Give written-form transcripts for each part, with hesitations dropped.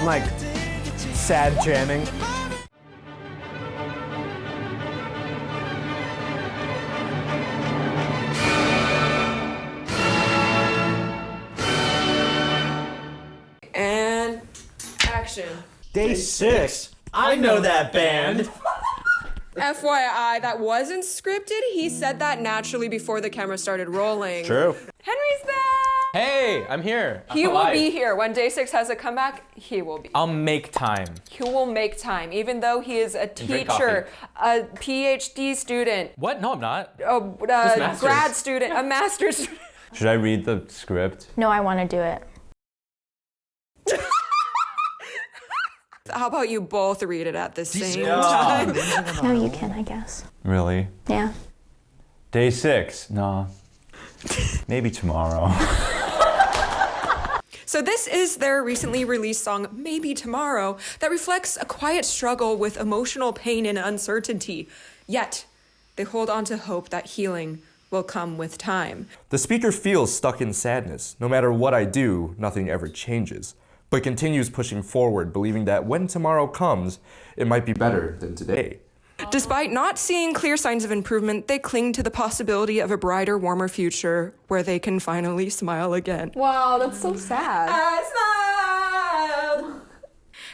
I'm like sad jamming. And action. DAY6. I know that band. FYI, that wasn't scripted. He said that naturally before the camera started rolling. True. Henry's there! Hey, I'm here. He will be here. When Day6 has a comeback, he will be. I'll make time. He will make time, even though he is a teacher, a PhD student. What? No, I'm not. A grad student, a master's student. Should I read the script? No, I want to do it. How about you both read it at the same time? No, you can, I guess. Really? Yeah. Day6? No. Maybe tomorrow. So this is their recently released song, Maybe Tomorrow, that reflects a quiet struggle with emotional pain and uncertainty. Yet, they hold on to hope that healing will come with time. The speaker feels stuck in sadness. No matter what I do, nothing ever changes, but continues pushing forward, believing that when tomorrow comes, it might be better than today. Despite not seeing clear signs of improvement, they cling to the possibility of a brighter, warmer future where they can finally smile again. Wow, that's so sad. I smile.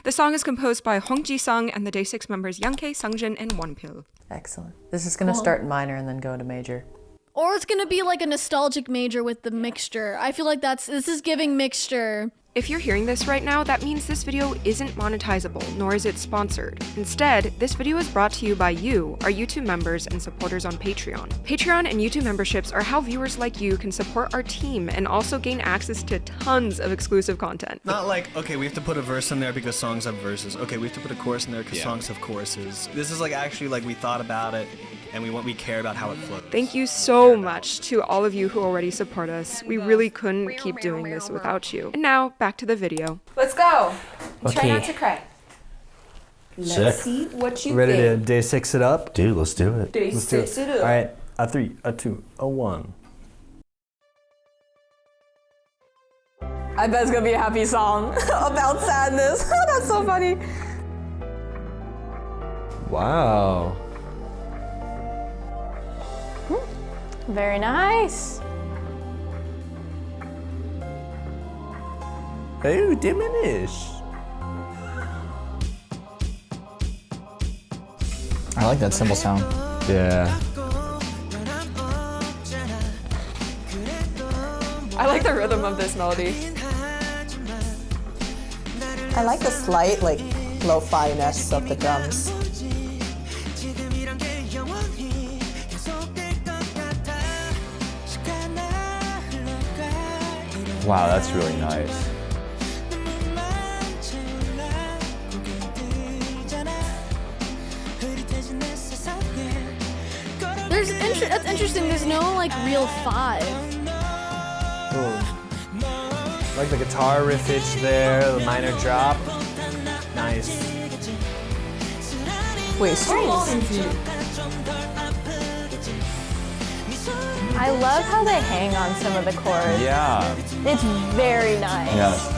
The song is composed by Hong Ji-sung and the Day6 members Younghae, Sungjin, and Wonpil. Excellent. This is going to start in minor and then go into major. Or it's gonna be like a nostalgic major with the mixture. I feel like this is giving mixture. If you're hearing this right now, that means this video isn't monetizable, nor is it sponsored. Instead, this video is brought to you by you, our YouTube members and supporters on Patreon. Patreon and YouTube memberships are how viewers like you can support our team and also gain access to tons of exclusive content. Not like, okay, we have to put a verse in there because songs have verses. Okay, we have to put a chorus in there because songs have choruses. This is like actually like we thought about it and we care about how it flows. Thank you so much to all of you who already support us. We really couldn't keep doing this without you. And now, back to the video. Let's go. Try not to cry. Let's see what you Ready think. to Day6 it up? Dude, let's do it. Day6 it up. All right, a 3, a 2, a 1. I bet it's gonna be a happy song about sadness. That's so funny. Wow. Very nice. Oh, diminish. I like that cymbal sound. Yeah. I like the rhythm of this melody. I like the slight like lo-fi-ness of the drums. Wow, that's really nice. That's interesting. There's no like real 5. Ooh. Like the guitar riffage there, the minor drop. Nice. Wait, strings. I love how they hang on some of the chords. Yeah. It's very nice. Yes.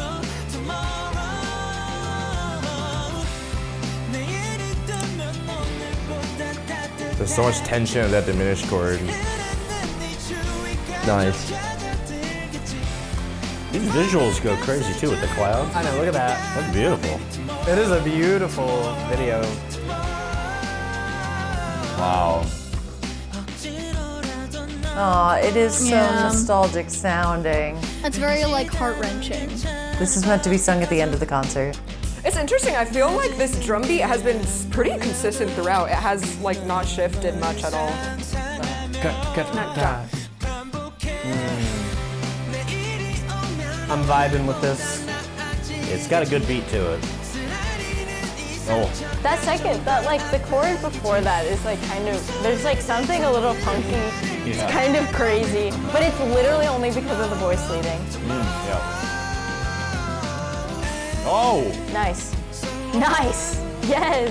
There's so much tension of that diminished chord. Nice. These visuals go crazy too with the clouds. I know, look at that. That's beautiful. It is a beautiful video. Wow. Aw, it is so Yeah. nostalgic sounding. It's very like heart-wrenching. This is meant to be sung at the end of the concert. It's interesting. I feel like this drum beat has been pretty consistent throughout. It has like not shifted much at all. I'm vibing with this. It's got a good beat to it. Oh. That second, like the chord before that is like kind of, there's like something a little funky. It's kind of crazy, but it's literally only because of the voice leading. Yeah. Oh! Nice. Nice. Yes.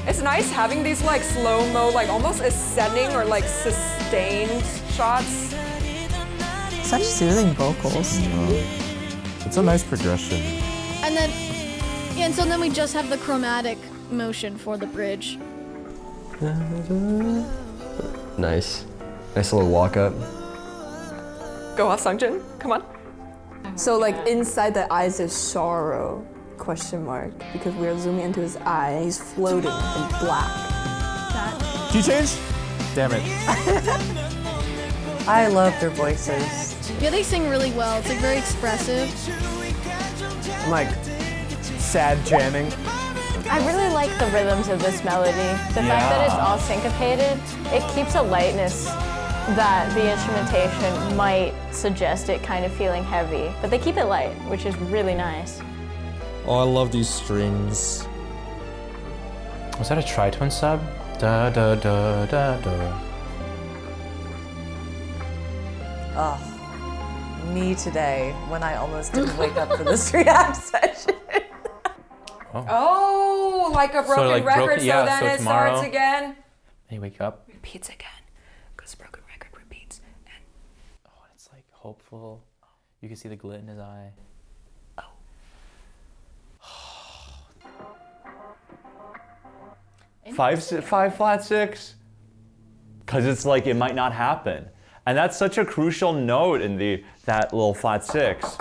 It's nice having these like slow-mo, like almost ascending or like sustained shots. Such soothing vocals. It's a nice progression. And then, yeah, and so then we just have the chromatic motion for the bridge. Nice. Nice little walk up. Go off, Sungjin. Come on. So like inside the eyes is sorrow, question mark, because we're zooming into his eye and he's floating in black. Key change? Damn it. I love their voices. Yeah, they sing really well. It's like very expressive. I'm like sad jamming. I really like the rhythms of this melody. The fact that it's all syncopated, it keeps a lightness that the instrumentation might suggest it kind of feeling heavy. But they keep it light, which is really nice. Oh, I love these strings. Was that a tritone sub? Da da da da da. Oh, me today when I almost didn't wake up for this React session. Oh, like a broken like record, broken- so yeah, then so it tomorrow- starts again. They wake up. Repeats again, because broken record repeats. Oh, it's like hopeful. You can see the glit in his eye. Five flat six, because it's like it might not happen, and that's such a crucial note in that little flat six.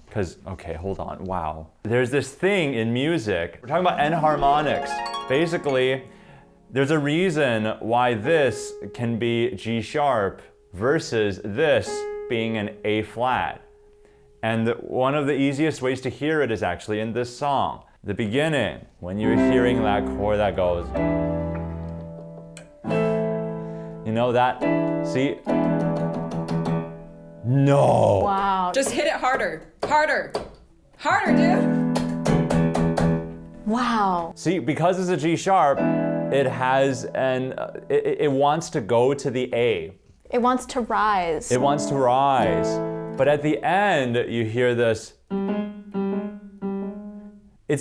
Because okay, hold on. Wow, there's this thing in music. We're talking about enharmonics. Basically, there's a reason why this can be G sharp versus this being an A flat, and one of the easiest ways to hear it is actually in this song. The beginning, when you're hearing that chord that goes, you know that, see? No. Wow. Just hit it harder, harder, harder, dude. Wow. See, because it's a G sharp, it has it wants to go to the A. It wants to rise. It wants to rise. But at the end, you hear this.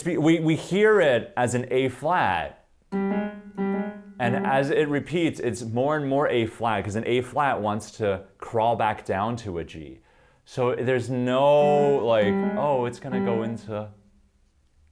We hear it as an A flat, and as it repeats, it's more and more A flat, because an A flat wants to crawl back down to a G. So there's no like, oh, it's gonna go into.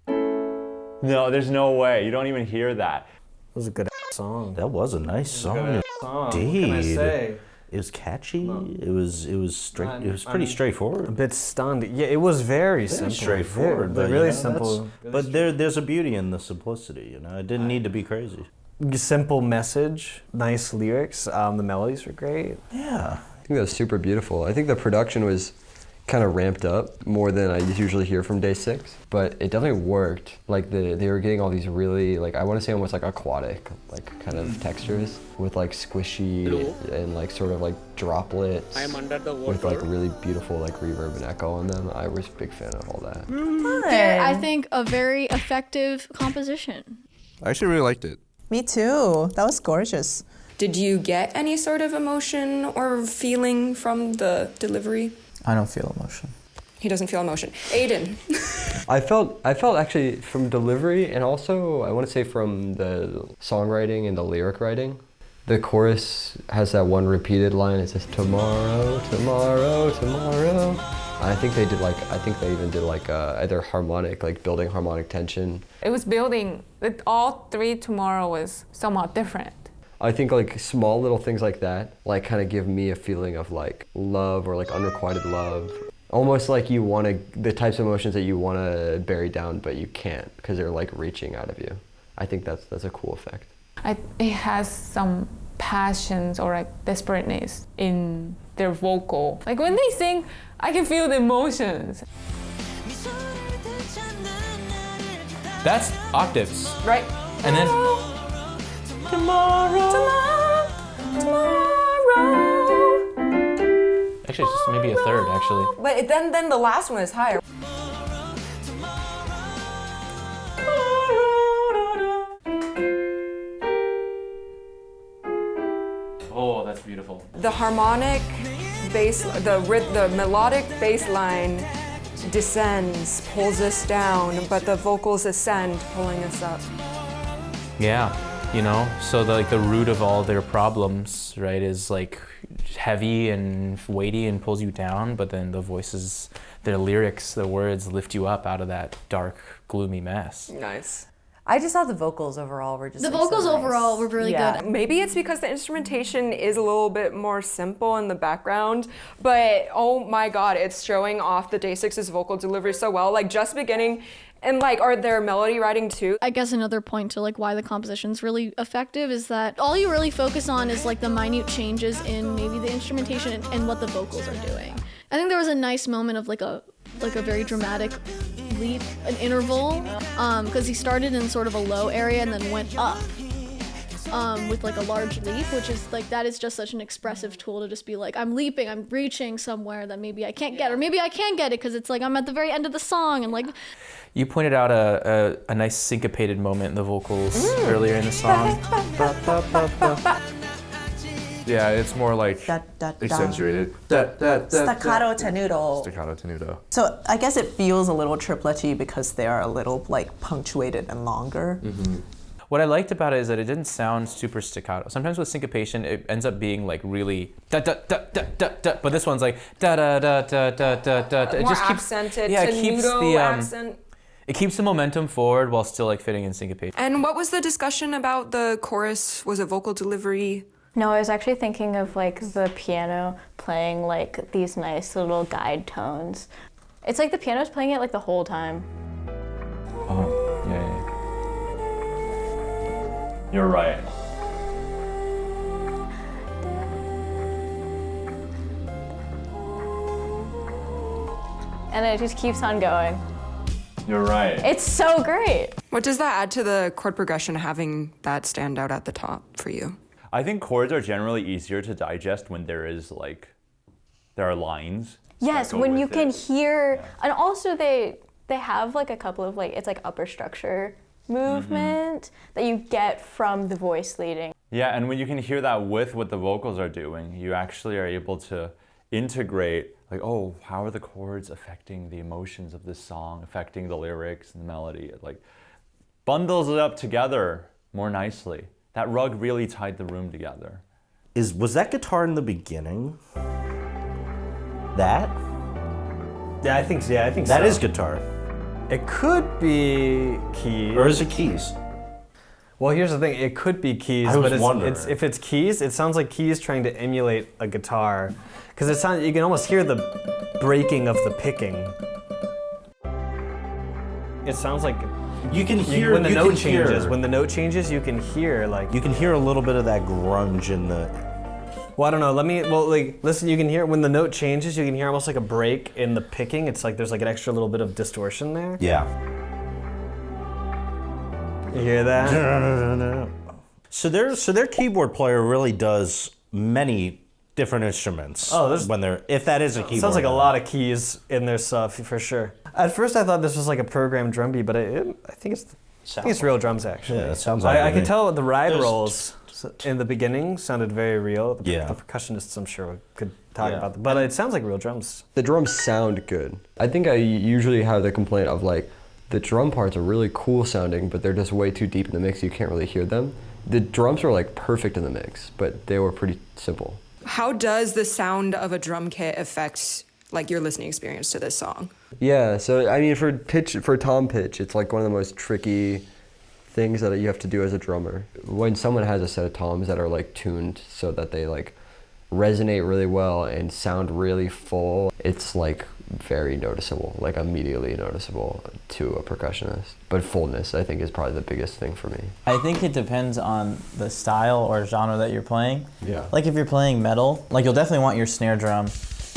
No, there's no way. You don't even hear that. That was a good song. That was a nice song. What Indeed. can I say? It was catchy. It was straight. It was pretty straightforward. A bit stunned. Yeah, it was very simple. Straightforward, but but really you know, simple. But there's a beauty in the simplicity. You know, it didn't need to be crazy. Simple message, nice lyrics. The melodies were great. Yeah. I think that was super beautiful. I think the production was kind of ramped up more than I usually hear from Day6, but it definitely worked. Like they were getting all these really, like, I want to say almost like aquatic, like kind of textures with like squishy and like sort of like droplets with like really beautiful like reverb and echo on them. I was a big fan of all that. They're, I think, a very effective composition. I actually really liked it. Me too. That was gorgeous. Did you get any sort of emotion or feeling from the delivery? I don't feel emotion. He doesn't feel emotion. Aiden. I felt actually from delivery, and also I want to say from the songwriting and the lyric writing. The chorus has that one repeated line. It says tomorrow, tomorrow, tomorrow. I think they did they even did like either harmonic, like building harmonic tension. It was building, all three tomorrow was somewhat different. I think like small little things like that, like kind of give me a feeling of like love or like unrequited love. Almost like you want to, the types of emotions that you want to bury down, but you can't because they're like reaching out of you. I think that's a cool effect. It has some passions or like desperateness in their vocal. Like when they sing, I can feel the emotions. That's octaves. Right. And then Tomorrow. actually it's just maybe a third actually. But then the last one is higher. Oh, that's beautiful. The harmonic bass, the melodic bass line descends, pulls us down, but the vocals ascend, pulling us up. Yeah. you know? So the root of all their problems, right, is like heavy and weighty and pulls you down, but then the voices, their lyrics, the words lift you up out of that dark, gloomy mess. Nice. I just thought the vocals overall were just The like, vocals so nice. overall were really good. Maybe it's because the instrumentation is a little bit more simple in the background, but oh my god, it's showing off the Day6's vocal delivery so well. Like just beginning, and like, are their melody writing too? I guess another point to like why the composition's really effective is that all you really focus on is like the minute changes in maybe the instrumentation and what the vocals are doing. I think there was a nice moment of like a very dramatic leap, an interval, because he started in sort of a low area and then went up with like a large leap, which is like, that is just such an expressive tool to just be like, I'm leaping, I'm reaching somewhere that maybe I can't get, or maybe I can get it because it's like I'm at the very end of the song and like. You pointed out a nice syncopated moment in the vocals earlier in the song. Yeah, it's more like accentuated. Staccato tenuto. Staccato tenuto. So I guess it feels a little triplet-y because they are a little like punctuated and longer. What I liked about it is that it didn't sound super staccato. Sometimes with syncopation, it ends up being like really da da da da da da, but this one's like da da da da da da da. It More just keeps, accented, yeah, it keeps the accent. it keeps the momentum forward while still like fitting in syncopation. And what was the discussion about the chorus? Was it vocal delivery? No, I was actually thinking of like the piano playing like these nice little guide tones. It's like the piano's playing it like the whole time. Oh, yeah. You're right. And it just keeps on going. You're right. It's so great. What does that add to the chord progression, having that stand out at the top for you? I think chords are generally easier to digest when there are lines. Yes, when you can hear, and also they have like a couple of like, it's like upper structure movement that you get from the voice leading. Yeah, and when you can hear that with what the vocals are doing, you actually are able to integrate, like, oh, how are the chords affecting the emotions of this song, affecting the lyrics and the melody? It like bundles it up together more nicely. That rug really tied the room together. Was that guitar in the beginning? That? Yeah, I think so. That is guitar. It could be keys. Or is it keys? Well, here's the thing. It could be keys, but if it's keys, it sounds like keys trying to emulate a guitar, because you can almost hear the breaking of the picking. It sounds like you can hear when the note changes. When the note changes, you can hear like you can hear a little bit of that grunge in the. Well, I don't know. Listen. You can hear when the note changes. You can hear almost like a break in the picking. It's like there's like an extra little bit of distortion there. Yeah. You hear that? So their keyboard player really does many different instruments. Oh, if that is a keyboard. Sounds like a lot of keys in their stuff for sure. At first, I thought this was like a programmed drum beat, but I think it's real drums actually. Yeah, it sounds like. I can tell the ride rolls in the beginning sounded very real. The percussionists, I'm sure, could talk about them, but it sounds like real drums. The drums sound good. I think I usually have the complaint of like, the drum parts are really cool sounding, but they're just way too deep in the mix, you can't really hear them. The drums were like perfect in the mix, but they were pretty simple. How does the sound of a drum kit affect like your listening experience to this song? Yeah, so I mean for tom pitch, it's like one of the most tricky things that you have to do as a drummer. When someone has a set of toms that are like tuned so that they like resonate really well and sound really full, it's like very noticeable, like immediately noticeable to a percussionist. But fullness, I think, is probably the biggest thing for me. I think it depends on the style or genre that you're playing. Yeah. Like if you're playing metal, like you'll definitely want your snare drum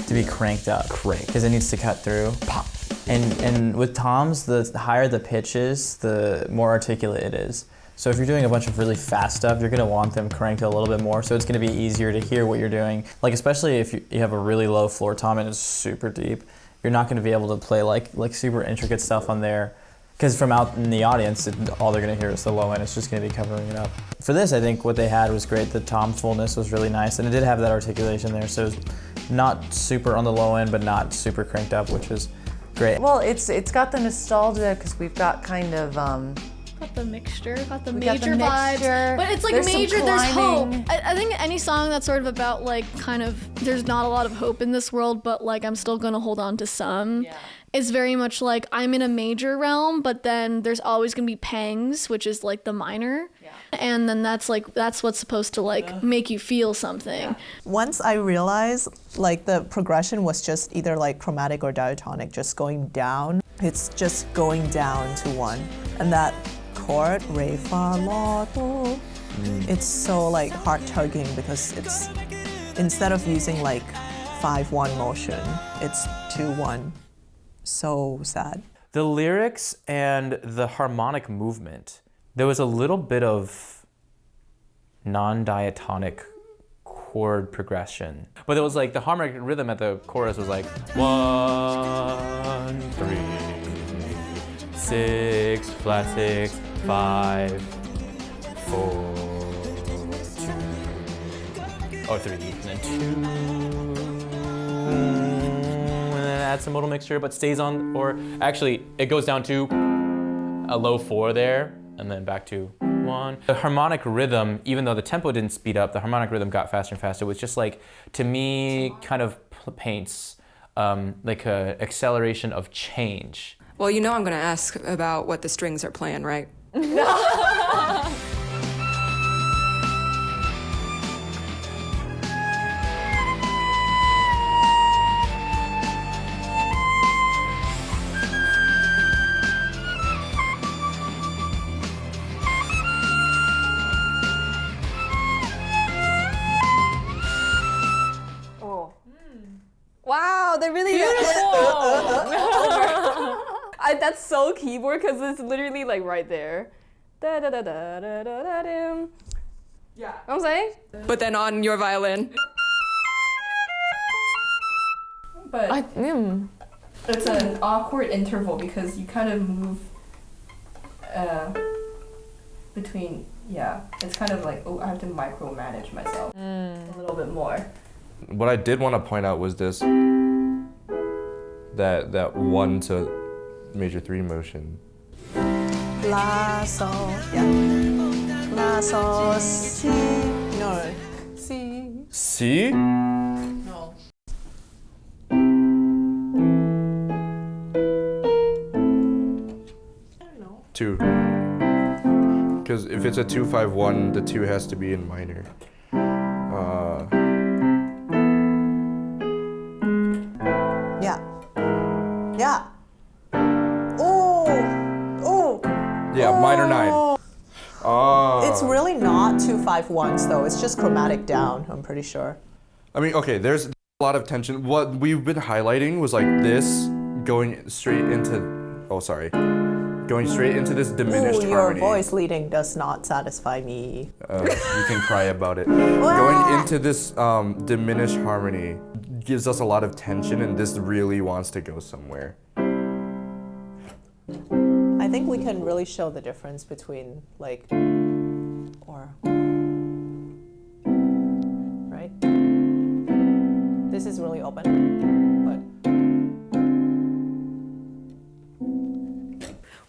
to be cranked up. Because it needs to cut through. Pop. And with toms, the higher the pitch is, the more articulate it is. So if you're doing a bunch of really fast stuff, you're gonna want them cranked a little bit more, so it's gonna be easier to hear what you're doing. Like especially if you have a really low floor tom and it's super deep, you're not gonna be able to play like super intricate stuff on there, because from out in the audience, all they're gonna hear is the low end. It's just gonna be covering it up. For this, I think what they had was great. The tom fullness was really nice, and it did have that articulation there, so it's not super on the low end, but not super cranked up, which is great. Well, it's got the nostalgia because we've got kind of got the mixture, got the We got the major vibes. mixture. But it's like There's some major, there's hope. climbing. I think any song that's sort of about like kind of there's not a lot of hope in this world, but like I'm still gonna hold on to some. Is very much like I'm in a major realm, but then there's always gonna be pangs, which is like the minor. And then that's what's supposed to like make you feel something. Once I realized like the progression was just either like chromatic or diatonic, just going down. It's just going down to 1. And that chord, re, fa, la, do, it's so like heart tugging because it's, instead of using like 5-1 motion, it's 2-1. So sad. The lyrics and the harmonic movement, there was a little bit of non-diatonic chord progression. But it was like the harmonic rhythm at the chorus was like 1, 3, 6, flat 6, 5, 4, 2, or 3, and then 2. Add some modal mixture, but stays on, or actually it goes down to a low 4 there, and then back to 1. The harmonic rhythm, even though the tempo didn't speed up, the harmonic rhythm got faster and faster. It was just like, to me, kind of paints like a acceleration of change. Well, you know I'm gonna ask about what the strings are playing, right? Wow, they're really Beautiful. That's so keyboard because it's literally like right there. Da da da da da da da dum. Yeah. Know what I'm saying? But then on your violin. But it's an awkward interval because you kind of move between. Yeah, it's kind of like, oh, I have to micromanage myself a little bit more. What I did want to point out was this, that 1 to major 3 motion. La, sol, yeah. La, sol, si. No, si. Si? No. 2. Because if it's a 2-5-1, the 2 has to be in minor. Yeah. Oh. Yeah, minor 9. It's really not 2-5-1s though. It's just chromatic down, I'm pretty sure. I mean, okay, there's a lot of tension. What we've been highlighting was like this going straight into, going straight into this diminished your harmony. voice leading does not satisfy me. You can cry about it. Going into this diminished harmony gives us a lot of tension, and this really wants to go somewhere. I think we can really show the difference between like, right? This is really open, but.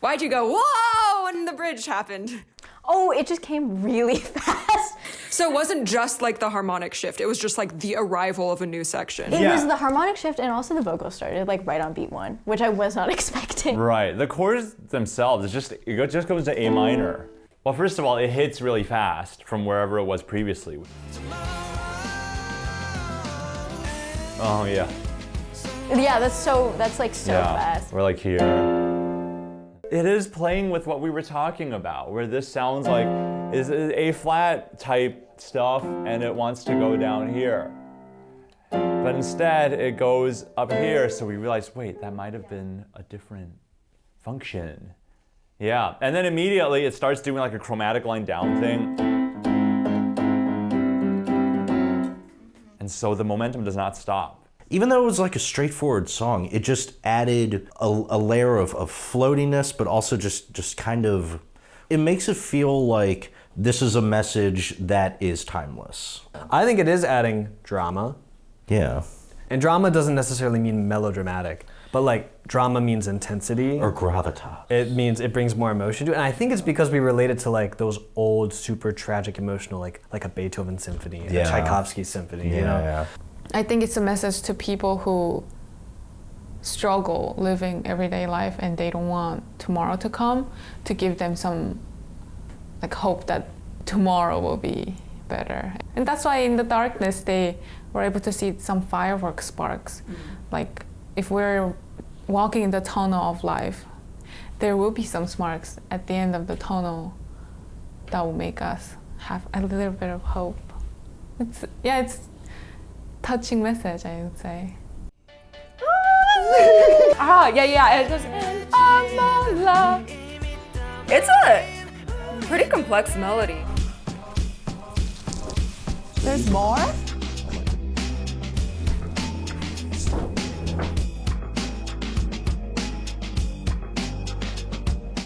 Why'd you go, whoa, when the bridge happened? Oh, it just came really fast. So it wasn't just like the harmonic shift, it was just like the arrival of a new section. It was the harmonic shift and also the vocal started like right on beat 1, which I was not expecting. Right, the chords themselves, it just goes to A minor. Well, first of all, it hits really fast from wherever it was previously. Oh yeah. Yeah, that's like so fast. We're like here. It is playing with what we were talking about, where this sounds like is A flat type stuff and it wants to go down here. But instead it goes up here, so we realized, wait, that might have been a different function. Yeah, and then immediately it starts doing like a chromatic line down thing. And so the momentum does not stop. Even though it was like a straightforward song, it just added a layer of floatiness, but also just kind of, it makes it feel like this is a message that is timeless. I think it is adding drama. Yeah. And drama doesn't necessarily mean melodramatic. But like drama means intensity. Or gravitas. It means it brings more emotion to it. And I think it's because we relate it to like those old, super tragic, emotional, like a Beethoven symphony, a Tchaikovsky symphony, you know? Yeah. I think it's a message to people who struggle living everyday life and they don't want tomorrow to come, to give them some like hope that tomorrow will be better. And that's why in the darkness they were able to see some firework sparks. Like if we're walking in the tunnel of life, there will be some sparks at the end of the tunnel that will make us have a little bit of hope. It's touching message, I would say. It goes, and I'm all love. It's a pretty complex melody. There's more?